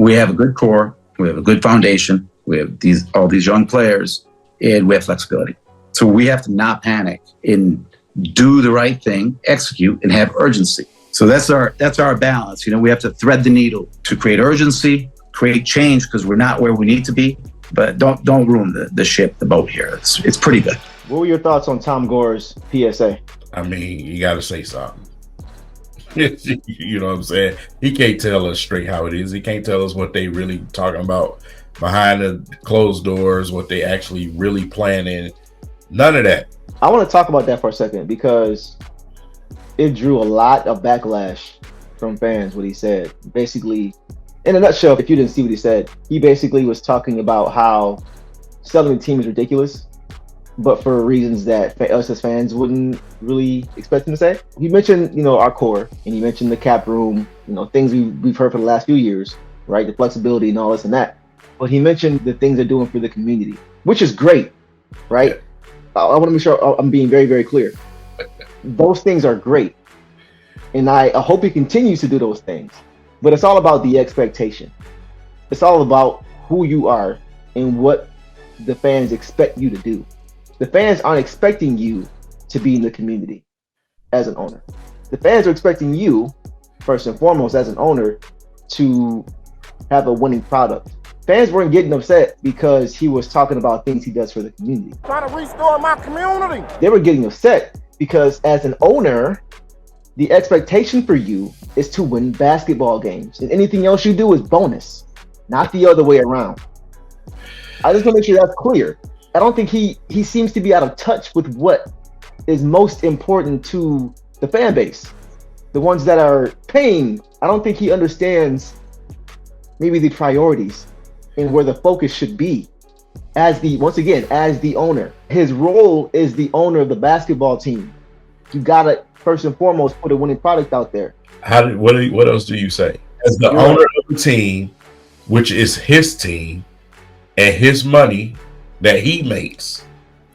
we have a good core, we have a good foundation, we have all these young players, and we have flexibility. So we have to not panic and do the right thing, execute, and have urgency. So that's our balance. We have to thread the needle to create urgency, create change, because we're not where we need to be. But don't ruin the ship, the boat here. It's pretty good. What were your thoughts on Tom Gores' PSA? I mean, you got to say something. You know what I'm saying? He can't tell us straight how it is. He can't tell us what they really talking about behind the closed doors, what they actually really planning. None of that. I want to talk about that for a second because it drew a lot of backlash from fans, what he said. Basically, in a nutshell, if you didn't see what he said, he basically was talking about how selling the team is ridiculous, but for reasons that us as fans wouldn't really expect him to say. He mentioned, our core, and he mentioned the cap room, things we've heard for the last few years, right? The flexibility and all this and that. But he mentioned the things they're doing for the community, which is great, right? I want to make sure I'm being very, very clear. Those things are great. And I hope he continues to do those things. But it's all about the expectation. It's all about who you are and what the fans expect you to do. The fans aren't expecting you to be in the community as an owner. The fans are expecting you, first and foremost, as an owner, to have a winning product. Fans weren't getting upset because he was talking about things he does for the community. Trying to restore my community. They were getting upset because as an owner, the expectation for you is to win basketball games. And anything else you do is bonus, not the other way around. I just want to make sure that's clear. I don't think he seems to be out of touch with what is most important to the fan base. The ones that are paying, I don't think he understands maybe the priorities and where the focus should be as the owner. His role is the owner of the basketball team. You gotta first and foremost put a winning product out there. What else do you say? As the owner of the team, which is his team and his money that he makes,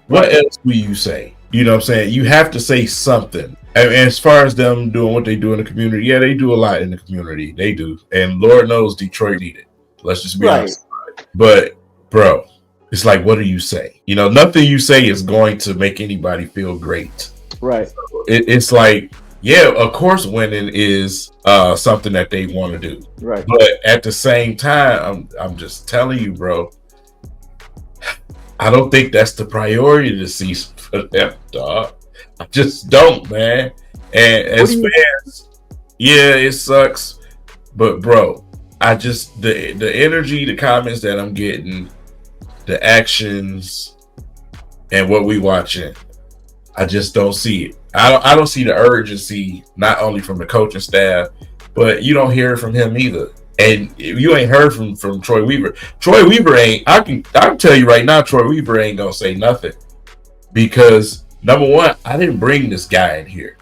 what else will you say? You know what I'm saying? You have to say something. And as far as them doing what they do in the community, yeah, they do a lot in the community. They do. And Lord knows Detroit need it. Let's just be honest. But, bro, it's like, what do you say? Nothing you say is going to make anybody feel great. Right. So it's like, yeah, of course winning is something that they want to do. Right. But at the same time, I'm just telling you, bro, I don't think that's the priority to see for them, dog. I just don't, man. And as fans, yeah, it sucks. But bro, I just the energy, the comments that I'm getting, the actions, and what we watching, I just don't see it. I don't see the urgency, not only from the coaching staff, but you don't hear it from him either. And you ain't heard from Troy Weaver. Troy Weaver ain't. I can tell you right now, Troy Weaver ain't gonna say nothing because number one, I didn't bring this guy in here.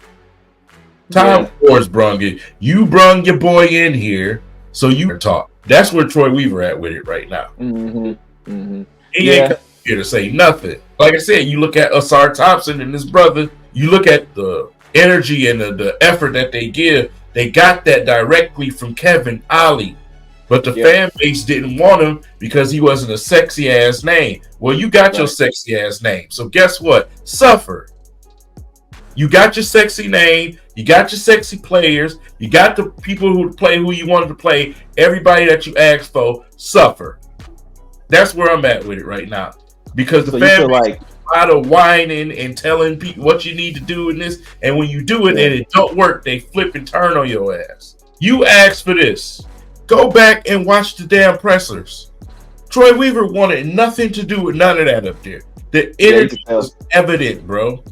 Tom Gores brung it. You brung your boy in here, so you can talk. That's where Troy Weaver at with it right now. He ain't come here to say nothing. Like I said, you look at Asar Thompson and his brother. You look at the energy and the effort that they give. They got that directly from Kevin Ollie. But the fan base didn't want him because he wasn't a sexy ass name. Well, you got your sexy ass name. So guess what? Suffer. You got your sexy name. You got your sexy players. You got the people who play who you wanted to play. Everybody that you asked for, suffer. That's where I'm at with it right now. Because the fan base is a lot of whining and telling people what you need to do in this. And when you do it and it don't work, they flip and turn on your ass. You asked for this. Go back and watch the damn pressers. Troy Weaver wanted nothing to do with none of that up there. The energy was evident, bro.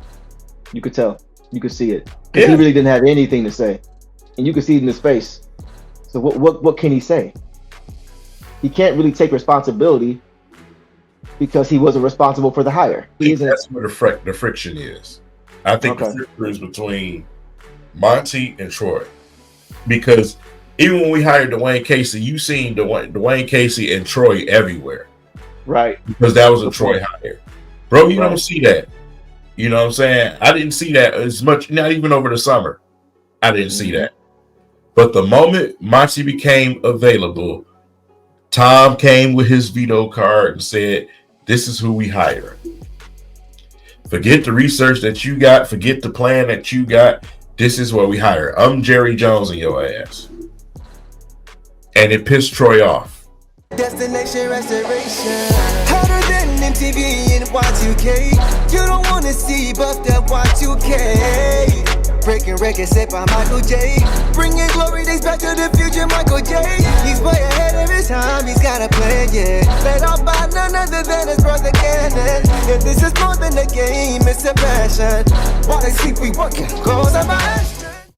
You could tell. You could see it. Because he really didn't have anything to say. And you could see it in his face. So what can he say? He can't really take responsibility because he wasn't responsible for the hire. That's where the friction is. I think the friction is between Monty and Troy. Because even when we hired Dwayne Casey, you seen Dwayne Casey and Troy everywhere. Right. Because that was a Troy hire. Bro, you don't see that. You know what I'm saying? I didn't see that as much, not even over the summer. I didn't see that. But the moment Monty became available, Tom came with his veto card and said, this is who we hire. Forget the research that you got. Forget the plan that you got. This is what we hire. I'm Jerry Jones in your ass. And it pissed Troy off. Destination restoration. Harder than MTV and Y2K. You don't want to see buff that Y2K. Breaking records set by Michael J. Bringing glory days back to the future, Michael J. He's way ahead of his time, he's got a plan, yeah. Led off by none other than his brother Cannon. And this is more than a game, it's a passion. While they sleep, we working, cause of my